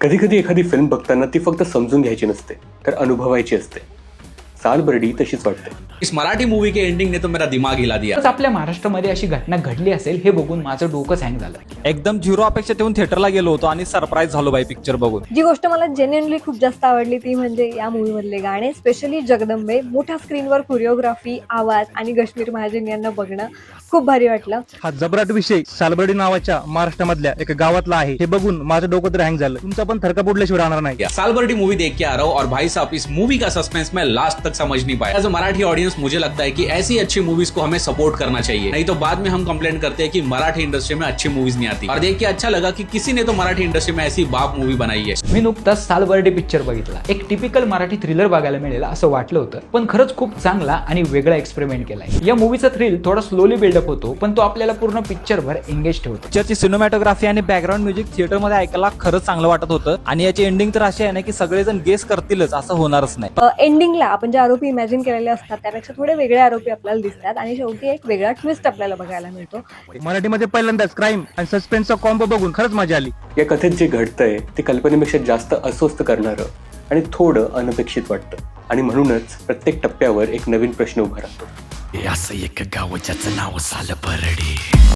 कधी कधी एखादी फिल्म बघताना ती फक्त समजून घ्यायची नसते तर अनुभवायची असते. सालबर्डी तशीच वाटते. इस मराठी मूवी के एंडिंग ने तो मेरा दिमाग हिला दिया. आपल्या महाराष्ट्रामध्ये अशी घटना घडली असेल हे बघून माझं डोकंच हँग झालं. एकदम झिरो अपेक्षा ठेवून थिएटरला गेलो होतो आणि सरप्राईज झालो बाई पिक्चर बघून. जी गोष्ट मला जेन्युइनली खूप जास्त आवडली ती म्हणजे या मूवी मधले गाणे, स्पेशली जगदंबे. मोठ्या स्क्रीनवर कोरिओग्राफी, आवाज आणि कश्मीर महाजन यांना बघणं खूप भारी वाटलं. हा जबराट विषय सालबर्डी नावाच्या महाराष्ट्रामधल्या एका गावातला आहे हे बघून माझं डोकं तर हँग झालं. तुमचा पण थरका बुडल्याशिवाय राहणार नाही. सालबर्डी मूवी देख के आ रहा हूं और भाई साहब इस मूवी का सस्पेंस मैं लास्ट तक समझ नहीं पाया. एज अ मराठी ऑडियंस मुझे लगता है कि ऐसी अच्छी मूवीज को हमें सपोर्ट करना चाहिए, नहीं तो बाद में हम कंप्लेन करते हैं कि मराठी इंडस्ट्री में अच्छी मूवीज नहीं आती. और देख के अच्छा लगा कि किसी ने तो मराठी इंडस्ट्री में ऐसी बाप मूवी बनाई है. मी नुकताच सालबर्डी पिक्चर बघितला. एक टिपिकल मराठी थ्रिलर बघायला मिळेल असं वाटलं होतं, पण खरंच खूप चांगला आणि वेगळा एक्सपेरिमेंट केलाय. या मूवीचा थ्रिल थोडा स्लोली बिल्डअप होतो, पण तो आपल्याला पूर्ण पिक्चरभर एंगेज ठेवतो. पिक्चरची सिनेमॅटोग्राफी आणि बॅकग्राऊंड म्युझिक थिएटरमध्ये ऐकायला खरंच चांगलं वाटत होतं आणि याची एंडिंग तर अशी आहे ना की सगळेजण गेस करतीलच असं होणारच नाही. एंडिंगला आपण जे आरोपी इमॅजिन केलेले असतात त्यापेक्षा थोडे वेगळे आरोपी आपल्याला दिसतात आणि शेवटी एक वेगळा ट्विस्ट आपल्याला बघायला मिळतो. मराठीमध्ये पहिल्यांदाच क्राईम आणि सस्पेन्सचा कॉम्बो बघून खरंच मजा आली. या कथेत जे घडतंय ते कल्पनेपेक्षा जास्त अस्वस्थ करणारं आणि थोडं अनपेक्षित वाटतं. आणि म्हणूनच प्रत्येक टप्प्यावर एक नवीन प्रश्न उभा राहतो. असं एक गाव ज्याचं नाव सालबर्डी.